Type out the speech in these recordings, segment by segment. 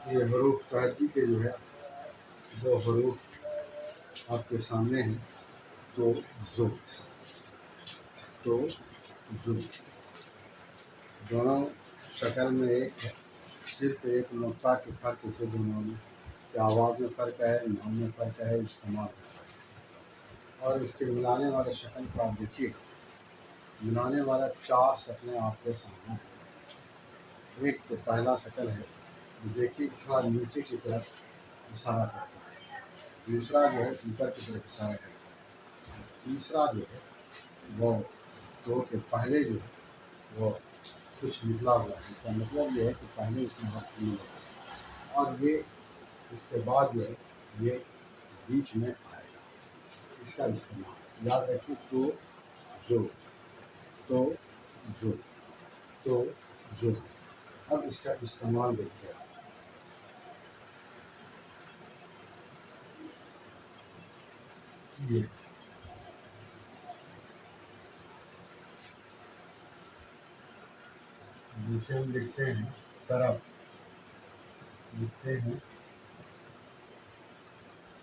ये हरूफ साहब के जो है दो हरूफ आपके सामने हैं। तो जो तो जो दोनों शक्ल में एक है, सिर्फ एक नुक्ता के फर्क से दोनों में कि आवाज़ में फ़र्क है, नाम में फ़र्क है, इस्तेमाल में फ़र्क है। और इसके मिलाने वाले शक्ल को आप देखिए, मिलाने वाला 4 शक्लें आपके सामने हैं। एक तो पहला शक्ल है, देखिए थोड़ा नीचे की तरफ इशारा करता है। दूसरा जो है ऊपर की तरफ इशारा करता है। तीसरा जो है वो दो के पहले जो है वो कुछ निकला हुआ है, इसका मतलब ये है कि पहले इसमें वक्त नहीं लगा। और ये इसके बाद जो है ये बीच में आएगा। इसका इस्तेमाल याद रखिए। जो तो जो तो जो अब इसका इस्तेमाल देखिए आप। ये जिसे हम लिखते हैं तरफ, लिखते हैं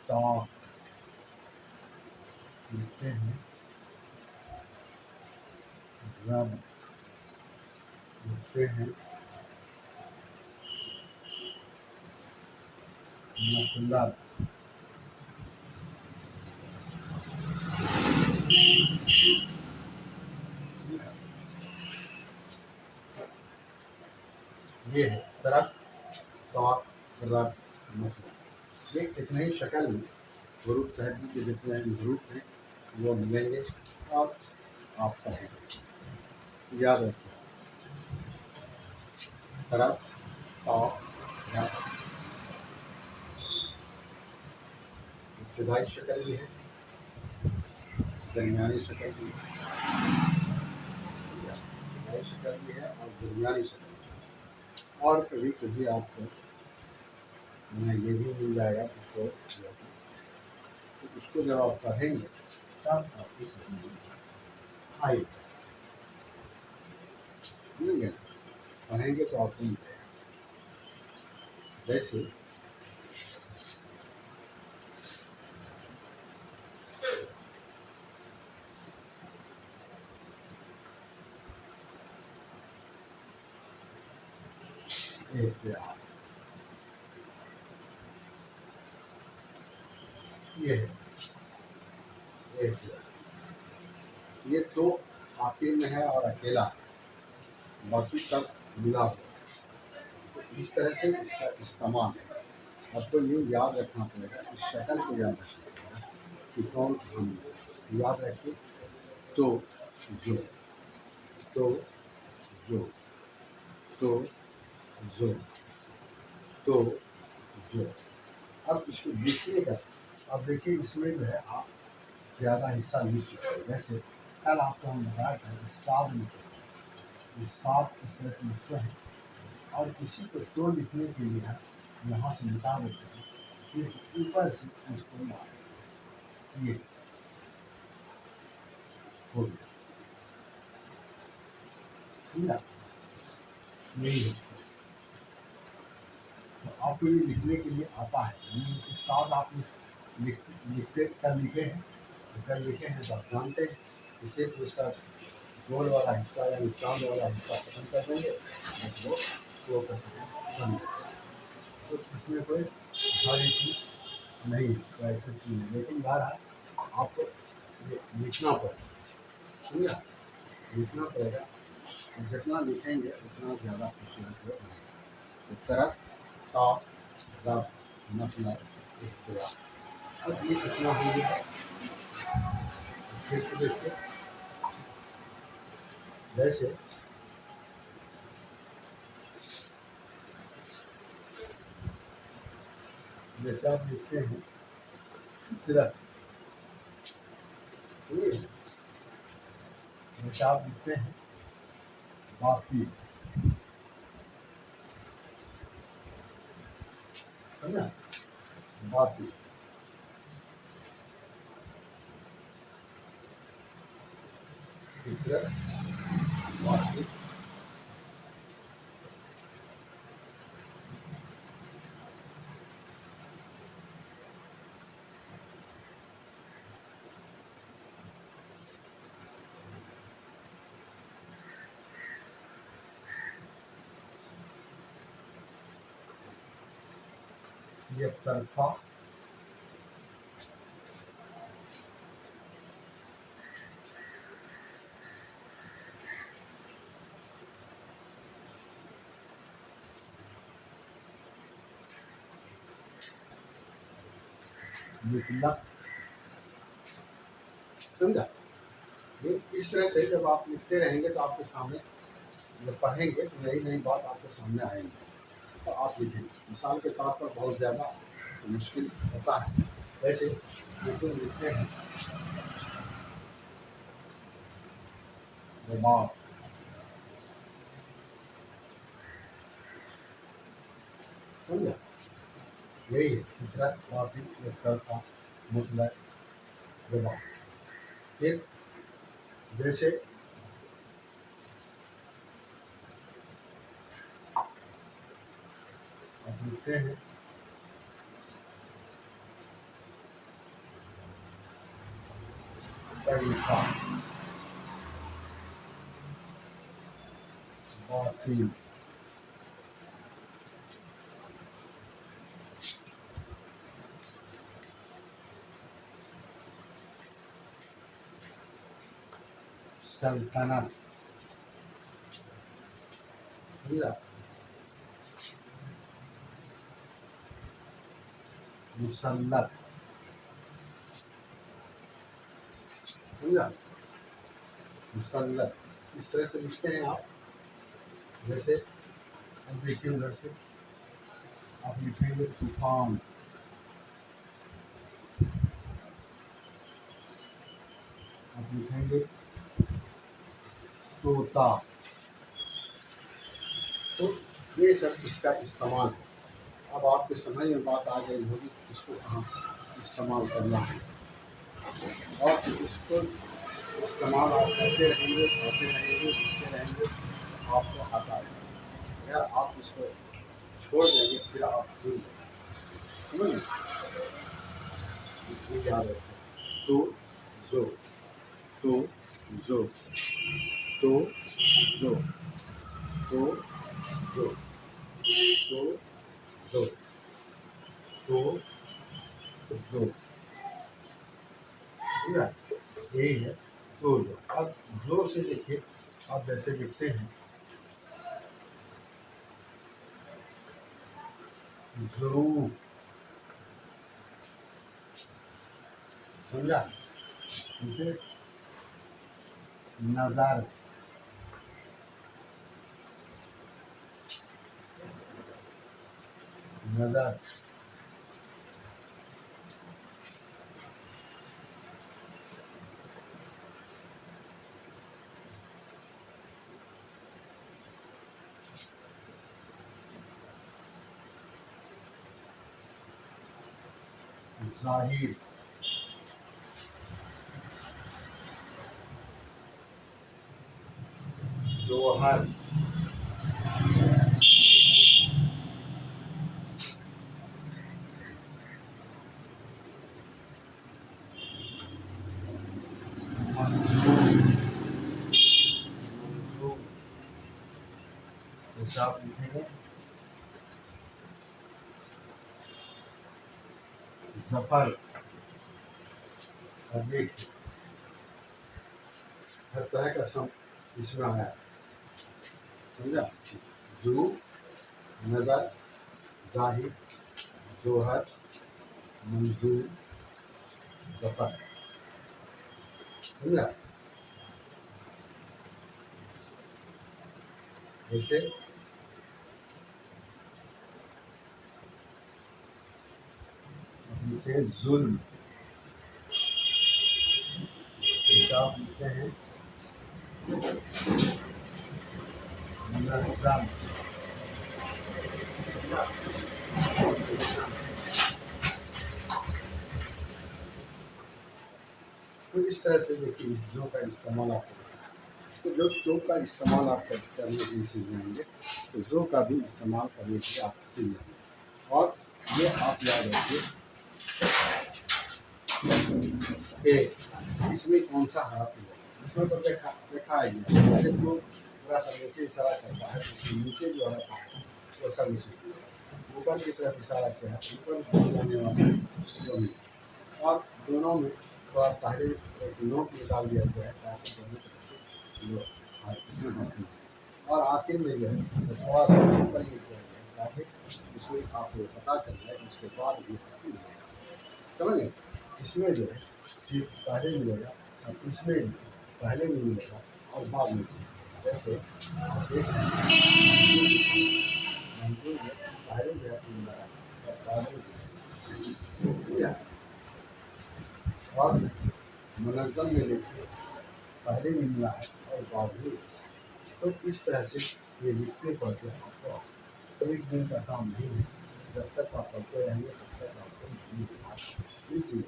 ताक, लिखते हैं रब, लिखते हैं मतलब। ये है तरफ, ताक, रब, मतलब। ये इतने ही शक्ल में हरूफ तहजीब के जितने हरूफ हैं वो मिलेंगे और आप पढ़ेंगे। याद रखिए तरफ, ताक, रब। इब्तिदाई शक्ल भी है, दरमियानी शक्ल भी है, इब्तिदाई शक्ल भी है और दरमियानी शक्ल भी है। और कभी कभी आपको मैं ये भी मिल जाएगा उसको, तो उसको जब आप पढ़ेंगे तब आपको समझ में आएगा। समझेंगे? पढ़ेंगे तो आपको मिल जाएगा। जैसे एहतियात, ये है एहतियात। ये तो आखिर में है और अकेला है, बाकी सब मिला हुआ है। तो इस तरह से इसका इस्तेमाल है। आपको ये याद रखना पड़ेगा, इस शक्ल को याद रखना पड़ेगा कि कौन कहाँ है। याद रखिए तो जो तो जो तो जो तो जो। अब इसको देखिएगा। अब देखिए इसमें जो है आप ज़्यादा हिस्सा लिख चुके हैं। जैसे कल आपको हम बताया था कि साद लिखते हैं, साद इस तरह से लिखते हैं और इसी को तो लिखने के लिए हम यहाँ से मिटा देते हैं, फिर ऊपर से इसको मारेंगे। ये हो गया, समझा? यही है। तो आपको ये लिखने के लिए आता है, यानी साद आप लिखते कर लिखे हैं, कर लिखे हैं तो आप जानते हैं कि सिर्फ उसका गोल वाला हिस्सा या चांद वाला हिस्सा खत्म कर देंगे तो वो वो कर सकें बन जाए। तो इसमें कोई भारी चीज़ नहीं है, तो ऐसी चीज़ नहीं, लेकिन बहरहाल आपको ये लिखना पड़ेगा, समझा, लिखना पड़ेगा। और जितना लिखेंगे उतना ज़्यादा खूबसूरत हो बनेगा। तो तरक ता रब मतलब इख्तियार। अब ये कितना हो गया, फिर से देखिए, जैसे जैसे आप लिखते हैं फितरत, सुनिए, जैसे आप लिखते हैं बाती, समझा, बाती, फितरत, बाती। ये तरफा, मुतलक, समझा। ये इस तरह से जब आप लिखते रहेंगे तो आपके सामने, जब पढ़ेंगे तो नई नई बात आपके सामने आएंगी, तो आप लिखेंगे। मिसाल के तौर पर बहुत ज़्यादा मुश्किल होता है, वैसे लेकिन लिखते हैं बात, समझा, यही है तीसरा बात ही तरफा मुतलक बात। ठीक, जैसे आप लिखते हैं तरीका, बातिल, सल्तनत, समझा, मुसल्लत, समझा, मुसल्लत। इस तरह से लिखते हैं आप। जैसे अब देखिए उधर से आप लिखेंगे तूफान, आप लिखेंगे तोता। तो ये सब इसका इस्तेमाल है। अब आपके समझ में बात आ गई होगी इसको कहाँ इस्तेमाल करना है, और इसको इस्तेमाल आप करते रहेंगे, पढ़ते रहेंगे, लिखते रहेंगे, आपको आता है। अगर आप इसको छोड़ देंगे फिर आप भूल जाएंगे, समझ याद रखें। तो जो, तो जो, तो जो, तो जो, तो जो, तो जो, ठीक है, यही है तो जो। अब जो से देखिए, आप जैसे लिखते हैं जरूर, समझा, जैसे नजर, नजर, जाहिर, जोहर, मंजूर, मंजूर, हिसाब लिखेंगे जफर। और देखिए हर तरह का सम इसमें आया, समझा। जू, नजर, जाहिर, जोहर, मंजूर, जफर, समझा। जैसे लिखे जुल्म, हिसाब लिखते हैं मुनज़्ज़म, तो इस तरह से देखिए जो का इस्तेमाल आप करें, तो जो का इस्तेमाल आप करने के लिए सीख जाएंगे तो जो का भी इस्तेमाल करने के लिए आप सीख जाएंगे। और ये आप याद रखिए कि इसमें कौन सा हरफ है, इसमें तो देखा है जैसे जो थोड़ा सा नीचे इशारा करता है तो नीचे जो हरफ है वो सब इसमें, ऊपर की तरफ इशारा किया है ऊपर जाने वाला जो भी, और दोनों में थोड़ा पहले एक नोट निकाल दिया गया है ताकि दोनों तरफ से जो इसमें होती है, और आखिर में जो है तो थोड़ा सा ऊपर ये किया गया है ताकि इसमें आपको पता चल जाए उसके बाद भी मिलेगा, समझ गए। इसमें जो है सिर्फ पहले मिलेगा और इसमें भी पहले भी मिलेगा और बाद में मिलेगा। जैसे आप देख रहे हैं मंजूर में पहले भी मिला है और बाद में भी मिला है। और मुनज़्ज़म में देखिए पहले भी मिला है और बाद में भी। तो इस तरह से ये लिखते पढ़ते आपको तो एक दिन का काम नहीं है, जब तक आप पढ़ते रहेंगे तब तक आपको नहीं चाहिए।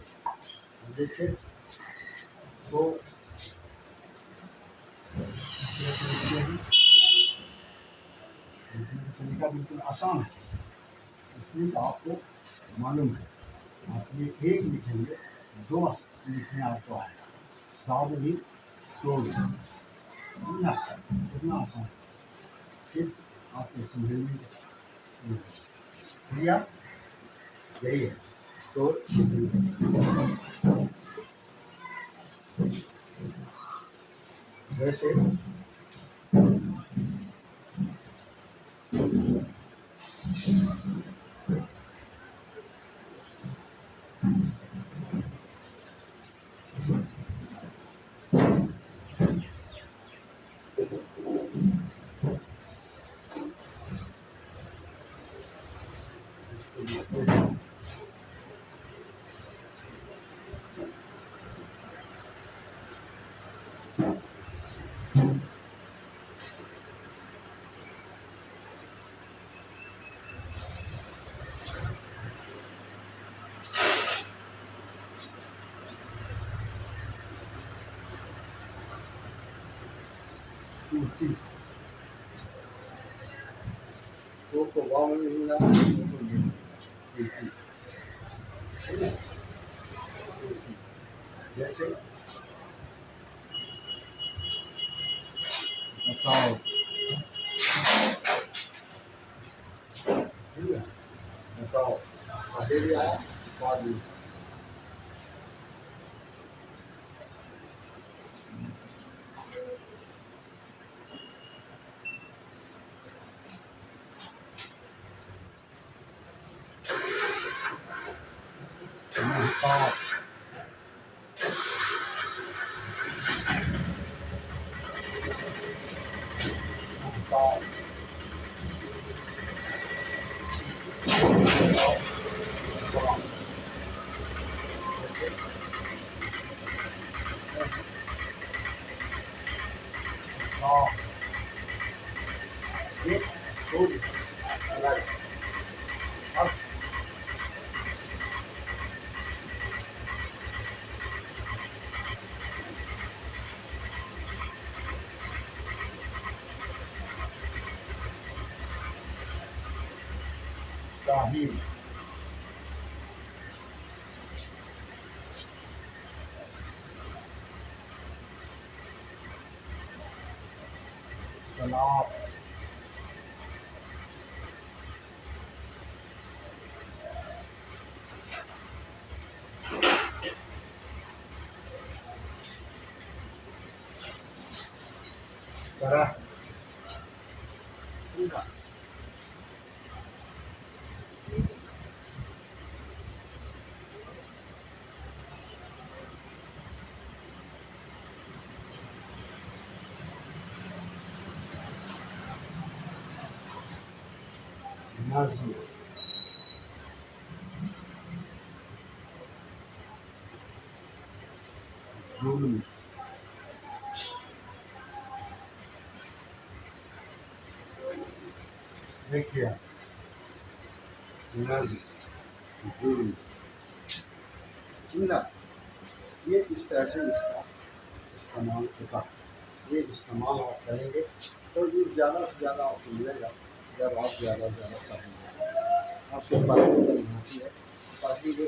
देखिए तो तरीका बिल्कुल आसान है, इसलिए आपको मालूम है आप ये एक लिखेंगे दो लिखने आपको आएगा, साथ भी तोड़ समझा, इतना आसान है। फिर आपके समझने क्रिया यही है तो वैसे को वाव में मिला जैसे बताओ, ठीक है बताओ पहले भी आया बाद में बताओ, बताओ बताओ ये दो अलग अब ताहीर तलाब करा है उनका नाज़ी जुल्म देखिए नाज़ी जुल्म समझा। ये इस तरह से इसका इस्तेमाल होता है। ये इस्तेमाल आप करेंगे तो ये ज़्यादा से ज़्यादा आपको मिलेगा जब आप ज़्यादा से ज़्यादा पढ़ेंगे। आपको पढ़ने की होती है, पढ़ेंगे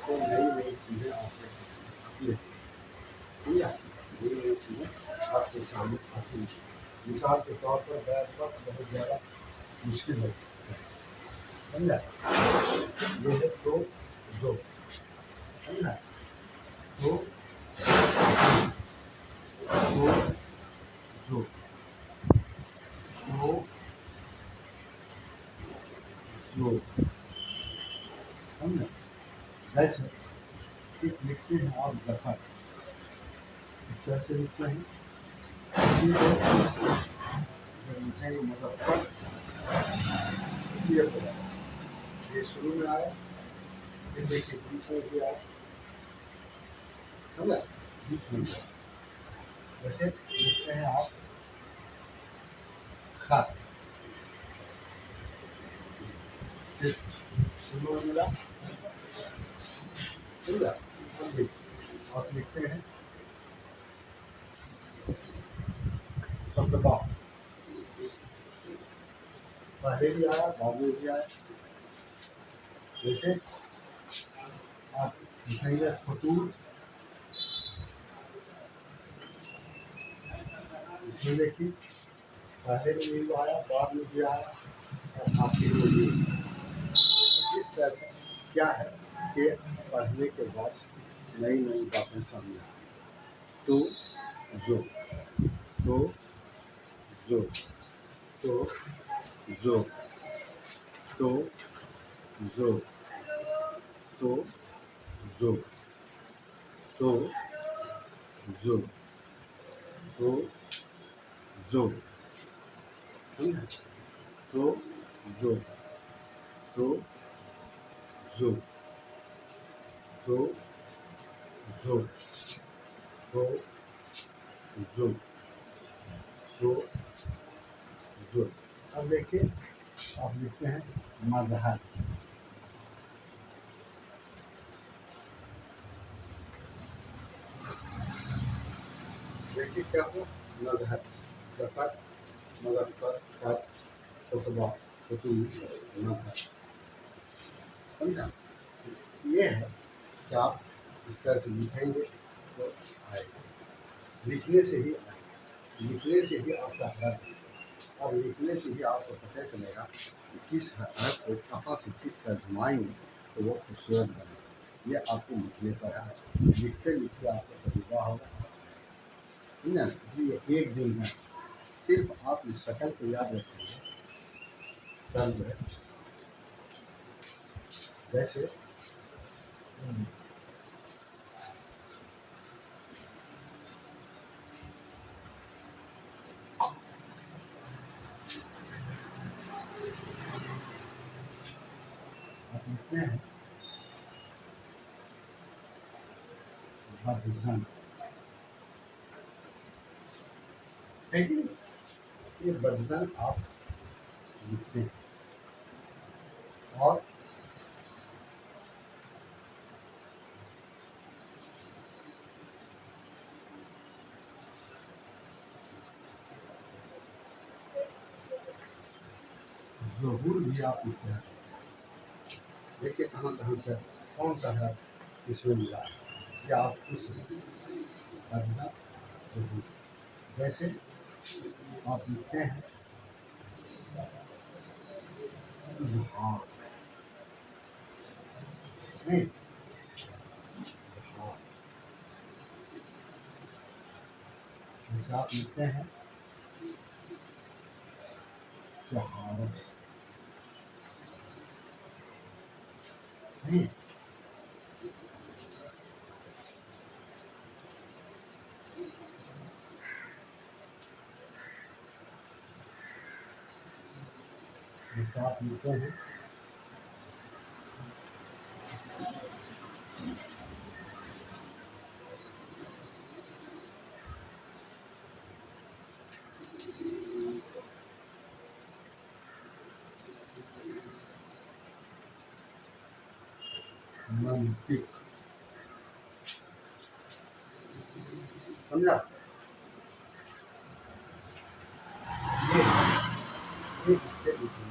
तो नई नई चीज़ें आपको आती है, समझा। नई नई चीज़ें आपके सामने आती है। मिसाल के तौर पर बैक वक्त बहुत ज़्यादा मुश्किल है, समझा। ये है तो दो, समझा। तो दो दो दो दो, समझा। जैसे एक लिखते हैं आप दफा, इस तरह से लिखते हैं। लिखेंगे मुजफ्फर, ये शुरू में आया, फिर देखिए बीच में भी आया, समझा। बीच में भी जैसे लिखते हैं आप खत, फिर शुरू में मिला, समझा। अब देखिए आप लिखते हैं शब्दबा, पहले भी आया बाद में भी आया। जैसे आप लिखेंगे खतूत, इसमें देखिए पहले भी आया बाद में भी आया और आखिर में भी। इस तरह से क्या है कि पढ़ने के बाद नई नई बातें सामने आती हैं। तो जो तो जो तो जो तो जो तो जो तो जो तो जो, समझा। तो जो तो जो तो जो तो जो तो जो। अब देखिए आप लिखते हैं मजहर, देखिए क्या हो मजहर, जफर मुजफ्फर खत खुतबा खतूत मजहर, समझा। ये है कि आप इस तरह से लिखेंगे तो आएगा, लिखने से ही आएगा, लिखने से ही आपका हर्फ, और लिखने से ही आपको पता चलेगा कि किस हर्फ को कहाँ से किस तरह घुमाएंगे तो वो खूबसूरत बने। ये आपको लिखने पर है, लिखते लिखते आपको तजुर्बा होगा, समझा। इसलिए एक दिन में सिर्फ आप इस शक्ल को याद रखेंगे तब जो है जैसे आप लिखते हैं बदजन, है कि नहीं। ये बदजन आप लिखते हैं और ज़हूर भी आप इस तरह देखिए कहाँ कहाँ पर कौन सा है इसमें मिला है, क्या आप कुछ बदला ज़हूर। जैसे आप लिखते हैं इजहार, नहीं इजहार, जैसे आप लिखते हैं जहारत है। जैसे आप लिखते हैं मंतिक, समझा? ये किसके लिखे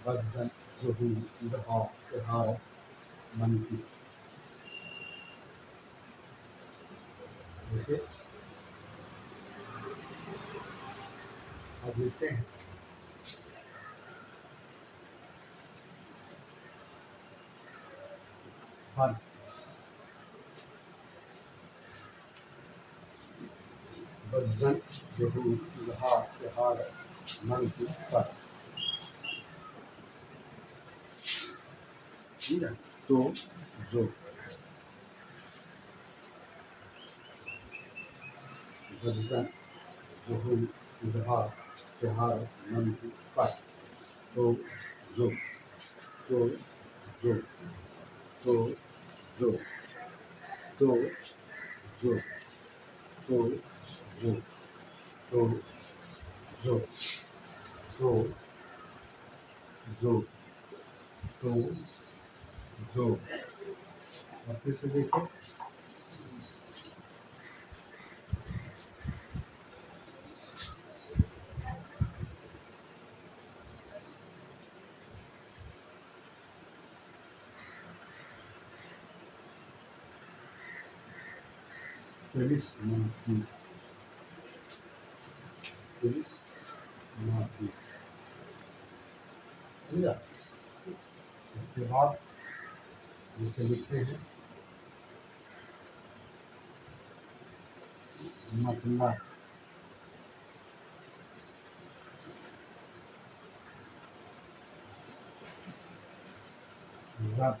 वजन जुहू जहा जहारत मंतिक। जैसे आप लिखते हैं फर्ज वजन जुहू जहा जहारत मंतिक पर। ठीक है, तो जो वजन जुहू जहा जहारत मंतिक पर। तो जो तो जो तो जो तो जो तो जो तो जो तो जो तो जो। और फिर से देखो, पुलिस मारती, पुलिस मारती। समझा? इसके बाद जिसे लिखते हैं मतलब, रब,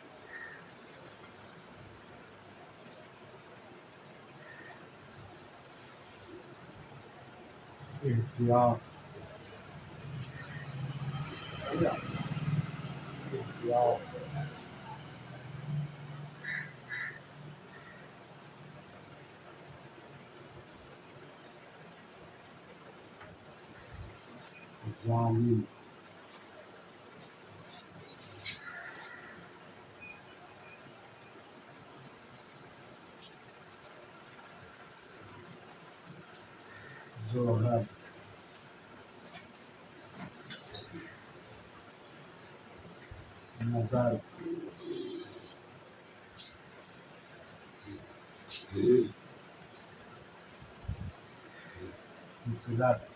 एहतियात। समझा? एहतियात, जालिम, जोहर, नजर, हिजरत,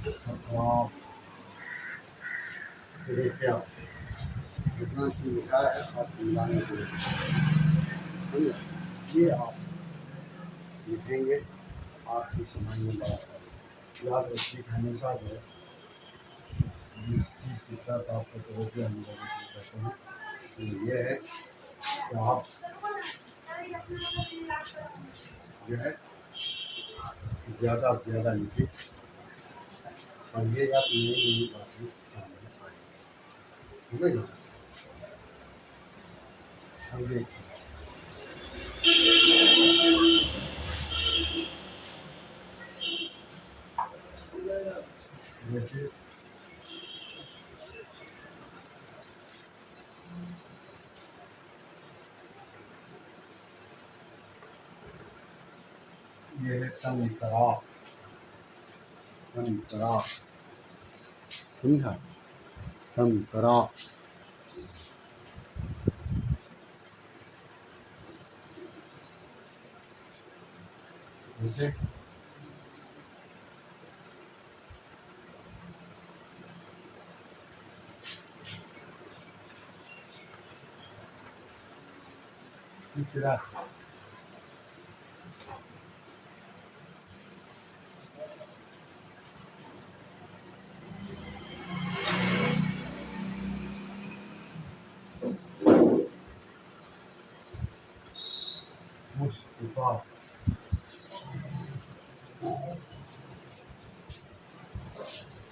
खतरात। तो देखिए आप जितना चीज लिखा है आपको मिलाने के लिए, समझे? ये आप लिखेंगे, आपकी समझ में बड़ा याद रखिए कि हमेशा जो है जिस चीज़ की तरफ आपको तवज्जो हम लोग कहते हैं, तो ये है कि आप जो है ज़्यादा से ज़्यादा लिखें, पढ़िएगा तो नई नई बातें सामने आएंगी। समझे ना? अब देखिए, जैसे ये है तमतरा, तमतरा। समझा? तमतरा। जैसे हिजरत, मुस्तफा,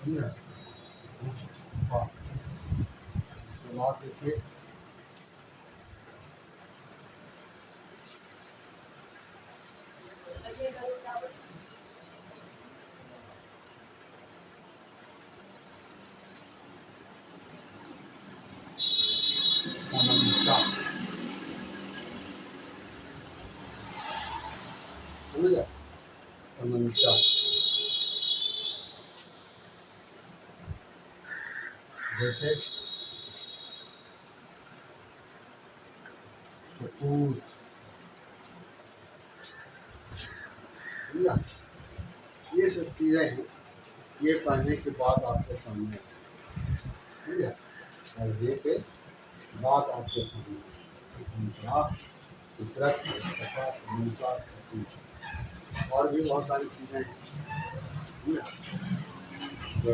समझा, मुस्तफा। तो बात देखिए, तमन्ना, समझा, तमन्ना। जैसे सकूत, समझा। ये सब चीज़ें हैं, ये पढ़ने के बाद आपके सामने, समझा, पढ़ने के बाद आपके सामने फितरत, सफ़ा, तमन्ना, और भी बहुत सारी चीज़ें हैं, समझा, जो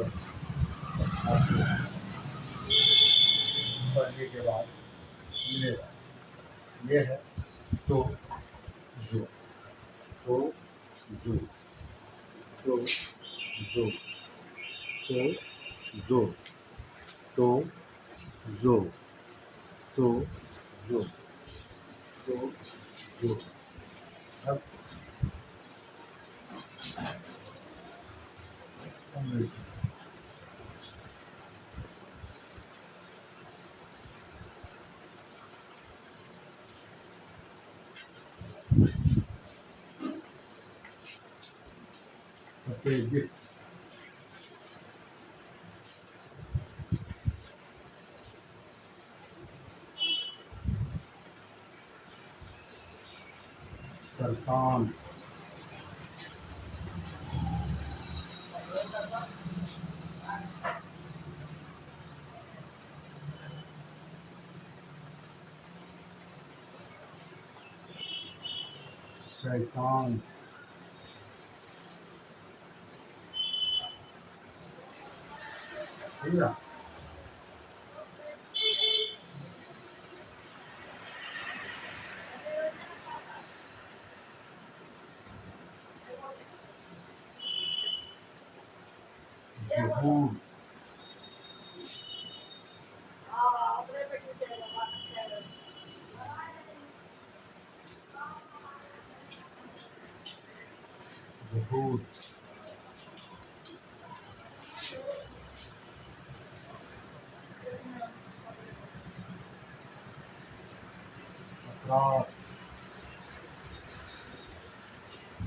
आपको पढ़ने के बाद मिलेगा। ये है तो जो, तो जो, तो जो, तो जो, तो जो, तो जो, तो जो। अब अपेजित, सरतान, शैतान, समझा, जहूर, जहूर, अकरार।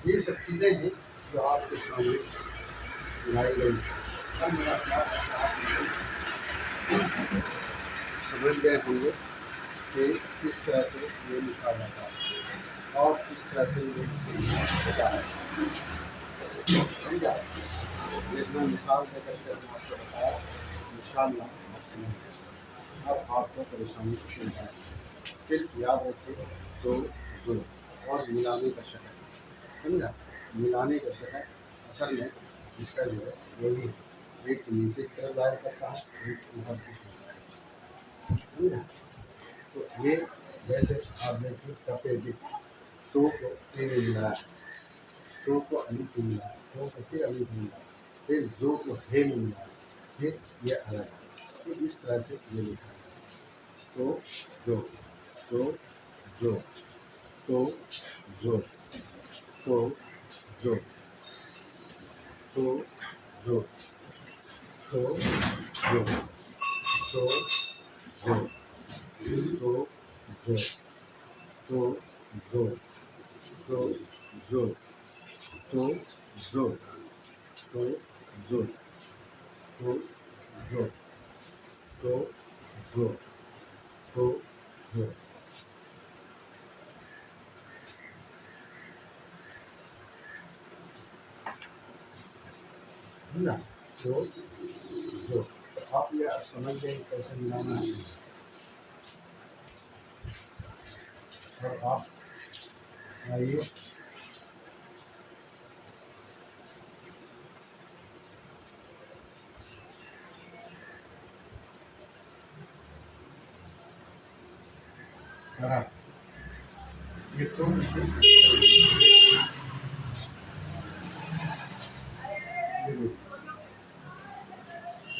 ये सब चीज़ें हैं जो आपके सामने लाई गई। अब मेरा ख्याल है आप समझ गए होंगे कि किस तरह से ये लिखा जाता है और किस तरह से ये होता है, समझा। जितना मिसाल देकर के हमने आपको बताया, इंशाअल्लाह आपको नहीं है। अब आपको परेशानी कुछ नहीं है। फिर याद रखिए तो जो और मिलाने का शक्ल, समझा, मिलाने का शक्ल असल में इसका जो है वही है, एक नीचे की तरफ जाहिर करता है, एक ऊपर की तरफ, समझा। तो ये जैसे आप देखिए तपेदिक, तो को ए में मिलाया, तो को अली को मिलाया, तो को फिर अली को मिलाया, फिर जो को हे में मिलाया, फिर ये अलग है। तो इस तरह से ये लिखा है। तो जो, तो जो, तो जो, तो जो, तो जो, तो जो, तो जो, तो जो, तो जो, तो जो, तो जो, तो जो, तो जो, तो जो, तो जो। समझा, तो जो। तो आप ये आप समझ गए कैसे मिलाना है। और आप आइए तरह ये तो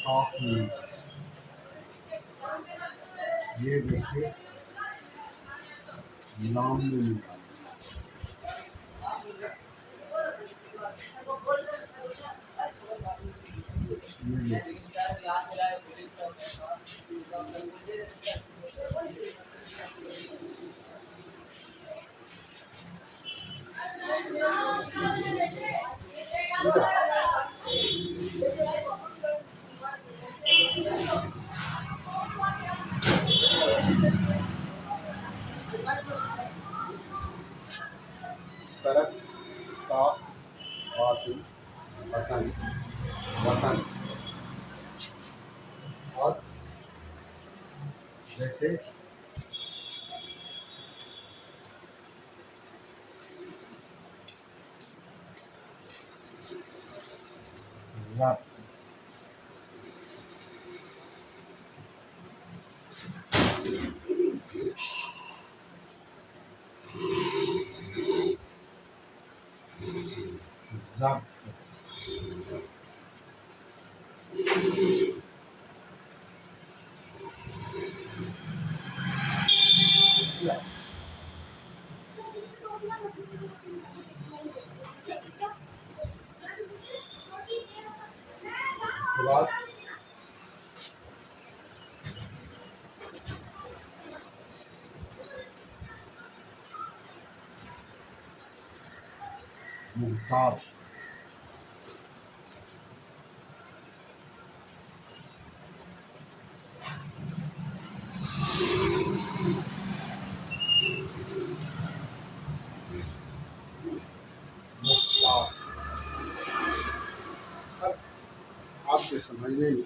काफी ये देखिए नाम में निकाल ये तरक का वासिल वतन वतन और जैसे रब जब के बाद मुमताज मुख्तार अब आपके समझने में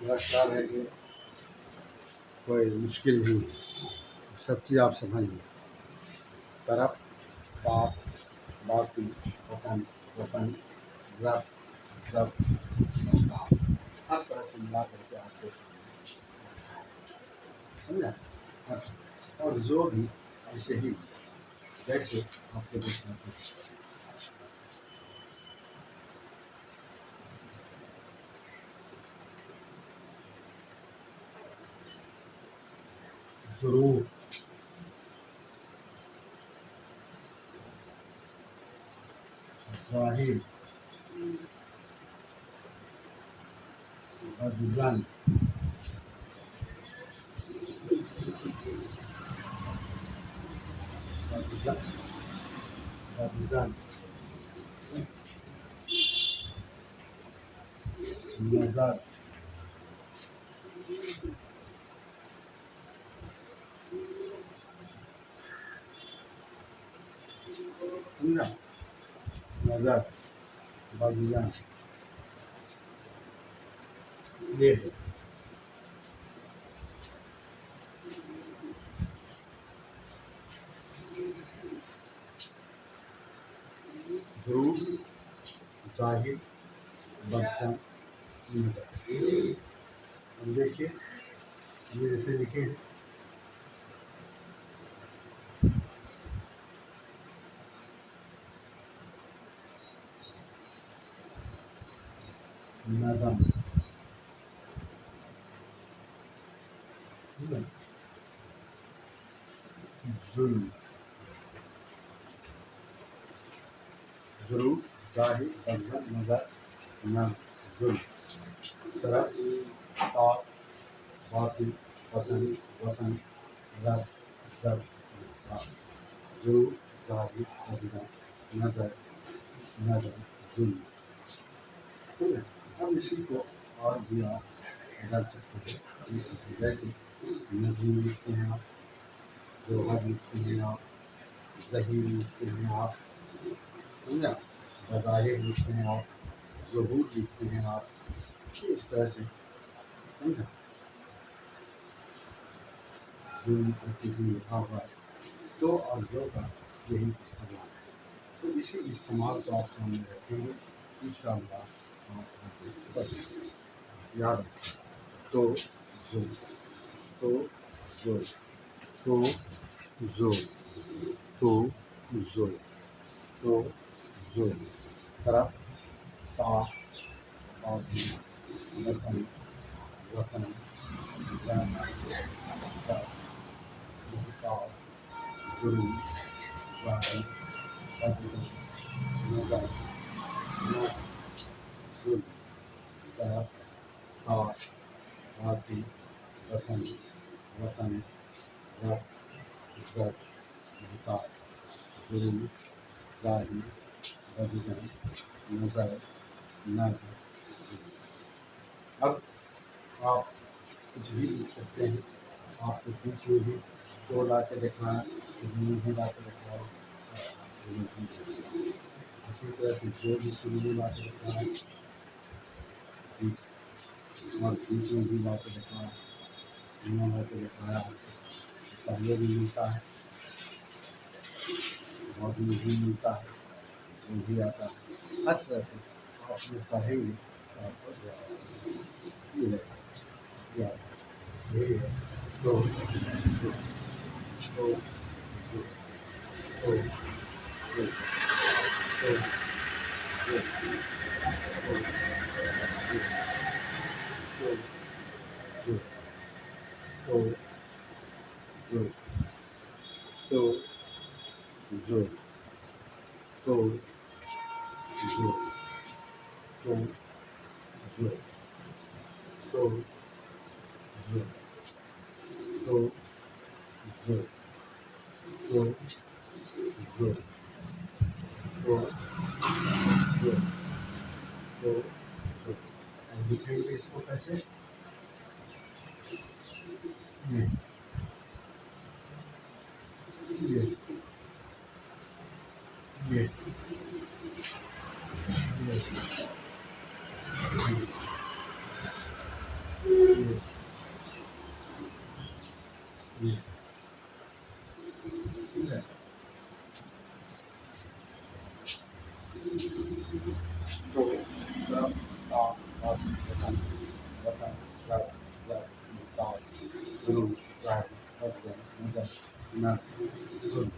मेरा ख्याल है कि कोई मुश्किल नहीं है, सब चीज़ आप समझ लें। तरफ बाप बाकी वतन वतन रब रब मुख्तार हर तरह से मिला करके आपको समझा। बस और जो भी ऐसे ही जैसे आपको देखना चाहिए जरूर जाहिर अज़न अज़न अज़न नज़र समझा नज़र अज़न ये है जरूर जाहिर बदन नज़र। अब देखिए ये जैसे लिखे हैं नज़म जुल्म जरूर जाहिर बदन नज़र न जुल्म तरफ पाक बातिल वतन वतन रब रब जरूर जाहिर बदन नज़र नज़र जुल्म। ठीक है। अब इसी को और भी आप बदल सकते हैं जैसे नज़ीम लिखते हैं आप जोहर लिखते हैं आप ज़हीर लिखते हैं आप समझा बज़ाहिर लिखते हैं आप ज़हूर लिखते हैं आप इस तरह से समझा जो किसी में लिखा हुआ है तो और जो का यही इस्तेमाल है तो इसी इस्तेमाल को आप सामने रखेंगे इंशाअल्लाह आप बस याद रखें तो जो तो जो तो जो तो जो तो जो तरफ ता आदि वतन वतन जाना का मुसाफ गुरु वाही बदल नगर नो जुल तरफ ता आदि वतन वतन रब जब मुता गुरु वाही बदल नगर नग। अब आप कुछ भी लिख सकते हैं। आपको बीच में भी तो ला के दिखाएं, शुरू भी ला के दिखाएं, इसी तरह से जो भी शुरू में ला के दिखाएं, और बीच में भी ला के दिखाएं, तीनों ला के दिखाया। पहले भी मिलता है, बाद में भी मिलता है, जो भी आता है हर तरह से आप लोग पढ़ेंगे तो आपको मिलेगा। यही है। तो तो तो तो तो लिखेंगे इसको कैसे? ये ये ये ये ठीक है। तो रब ता वतन वतन रब रब ता गुरु राह बदल नजर न जुल।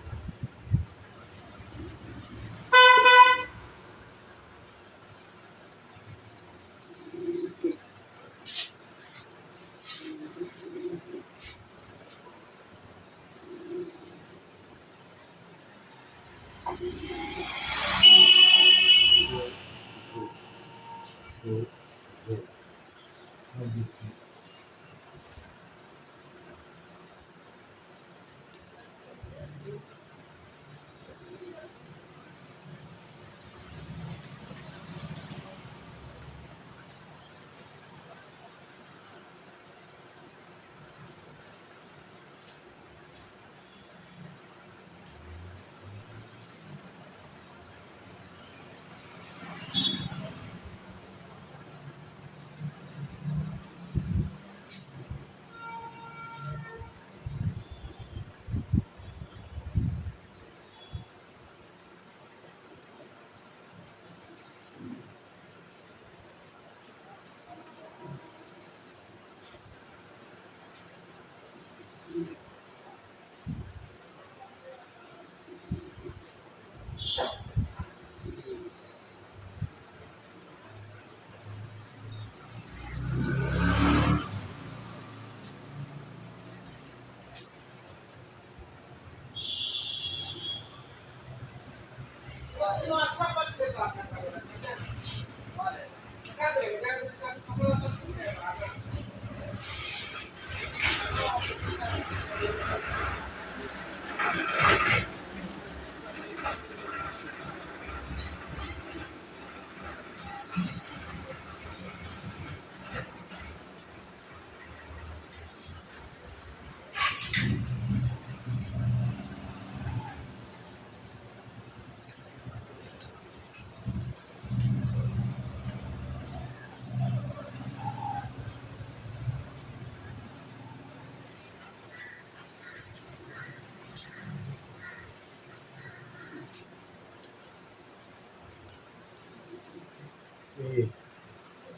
तो ये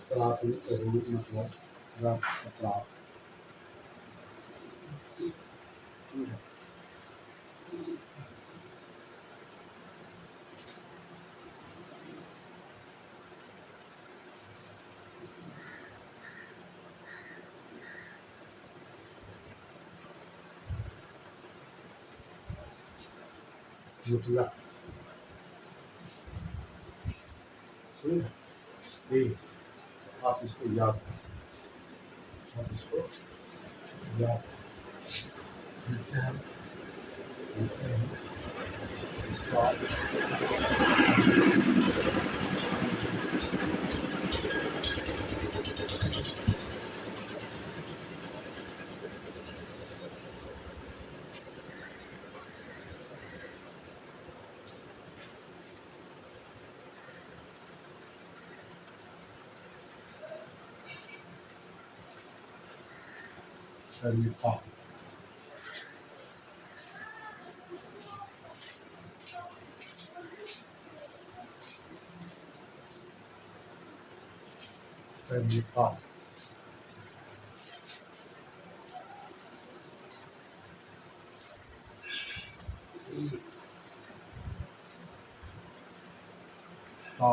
तलाक रूप मतलब रब तलाक। मुतलक समझा। ये आप इसको याद करें, आप इसको याद करें। जैसे हम कहते हैं इसका शरीफा, शरीफा, का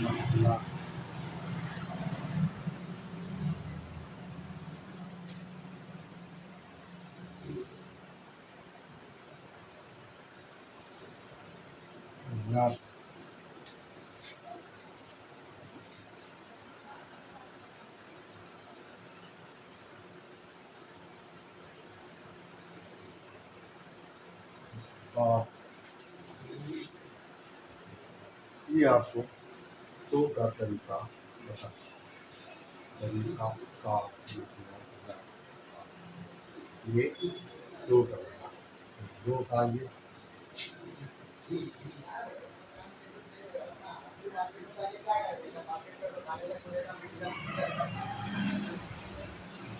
मसला, लग, इसका। ये आपको तो का तरीका बता, तरीका का मतलब ये दो करेगा, दो का ये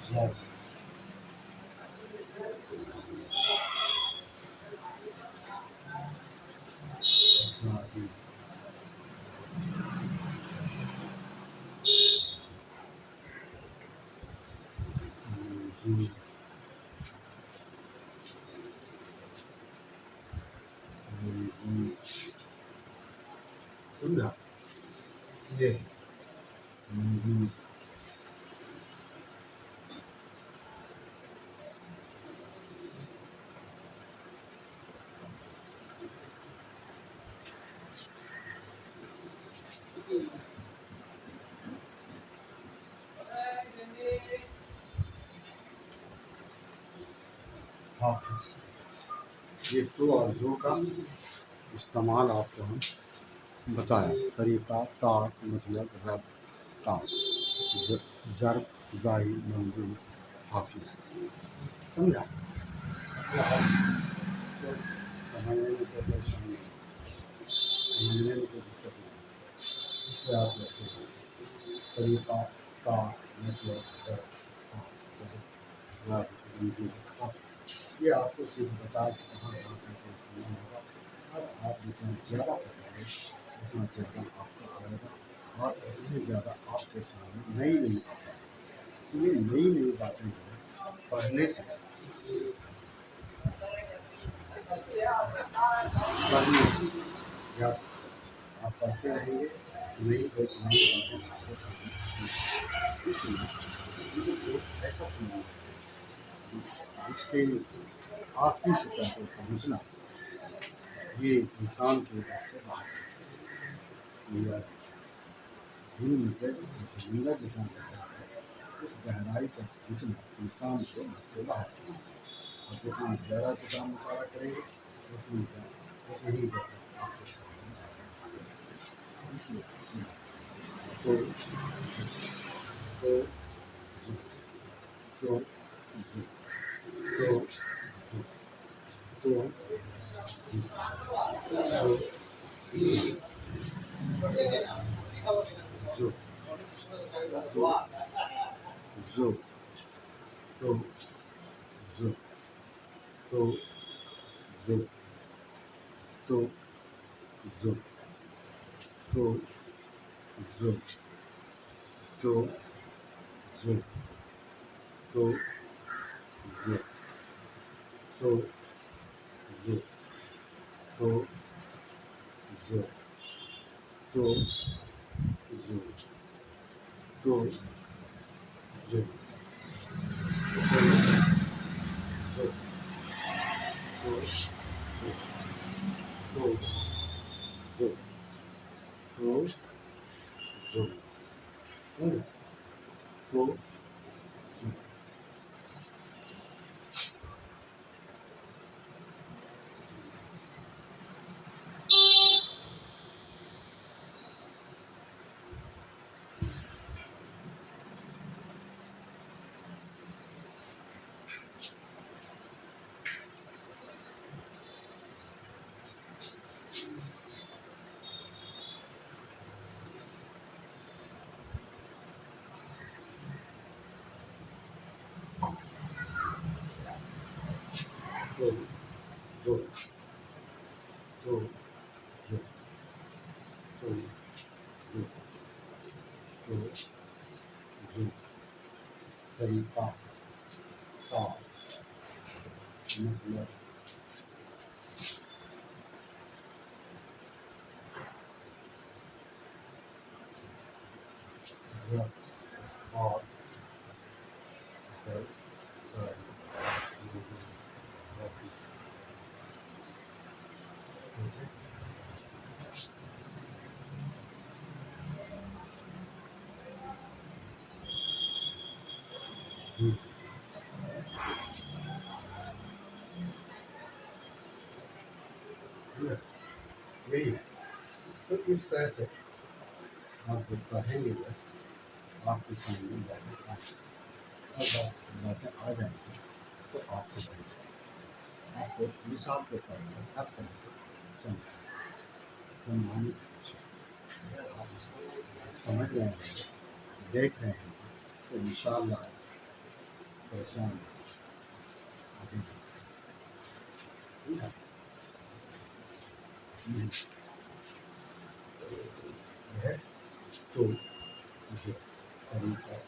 जब जाती समझा। ये हाफिज, ये तो और जो का इस्तेमाल आपको हम बताया, तरीका ता मतलब रब ता, जर जाई मंजूर हाफिज समझा। तो समझने में कोई परेशानी नहीं, समझने में कोई दिक्कत नहीं, इसलिए आप जैसे तरीका का मतलब रब मंजूर हाफिज, ये आपको सिर्फ बता के कहाँ कहाँ कैसे इस्तेमाल होगा। और आप जितना ज़्यादा पढ़ेंगे उतना ज़्यादा आपको आएगा, और उतनी ज़्यादा आपके सामने नई नई बातें, ये नई नई बातें जो है पढ़ने से पढ़ने से जब आप पढ़ते रहेंगे नई नई बातें आपको सामने आएंगी। इसलिए ये ऐसा सुनना इसके आखिरी सतह को समझना, ये इंसान के बस से बाहर लिया हिंद के समंदर जैसा गहरा है, उस गहराई तक पहुँचना इंसान को बस से बाहर है। और जितना ज़्यादा किताब मुताला करेंगे उतनी ही ज़्यादा आपके सामने बातें चलेंगी। इसलिए तो तो तो तो तो जो जो तो जो तो जो तो जो तो जो तो जो तो जो तो जो तो जो तो जो तो जो तरीका का मतलब और यही है। तो इस तरह से आप जब पढ़ेंगे आपके सामने बातें आ जाएंगी तो आपसे पढ़ेंगे आपको मिसाल के तौर पर हर तरह से समझाने आप समझ रहे हैं देख रहे हैं तो इंशाअल्लाह परेशान है तो जो तरीका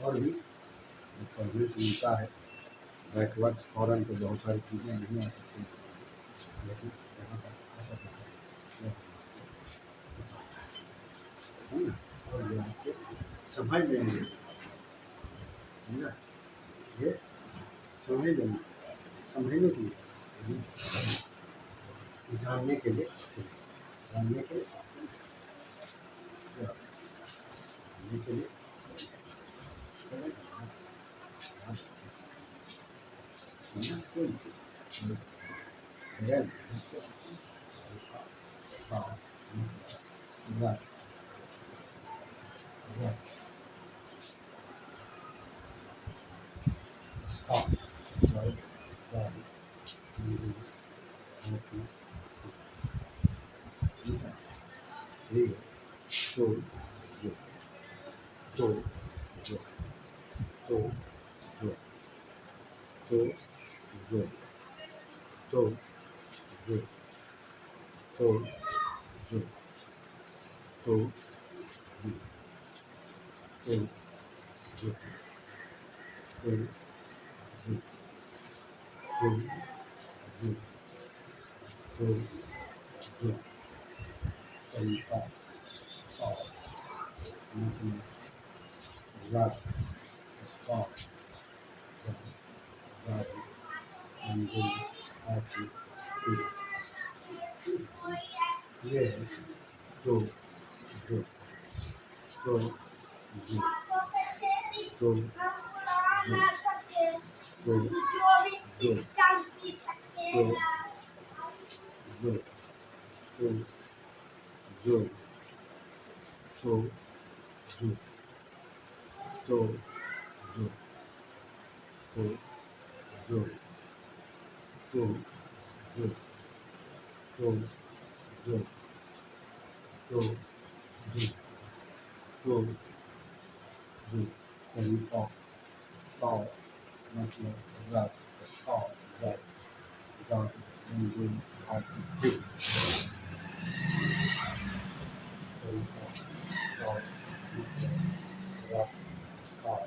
और भी पढ़ने से मिलता है बैकवर्ड फौरन तो बहुत सारी चीज़ें नहीं आ सकती लेकिन यहाँ पर आ सकता है ना और ये आपको समझ लेंगे समझा ये समझ लेंगे समझने के लिए जानने के लिए जानने के लिए जानने के लिए ये है तो जो तो जो तो जो जो जो जो जो तो जो तो जो तो जो तो जो तो जो तो जो तो जो तरीका स्टॉ मतलब रथ, स्टॉ रथ, God, engine, article, God, rock, star,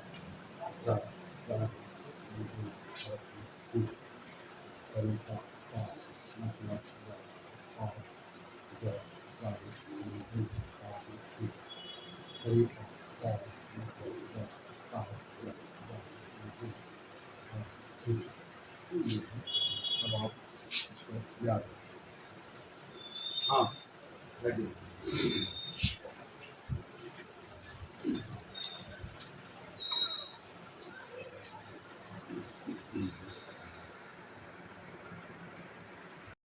God, God, engine, article, Karika, God, मतलब star, God, God, engine, article, Karika, God, मतलब star, God, God, engine, article, अब आप इसको याद रखें। हाँ, लगे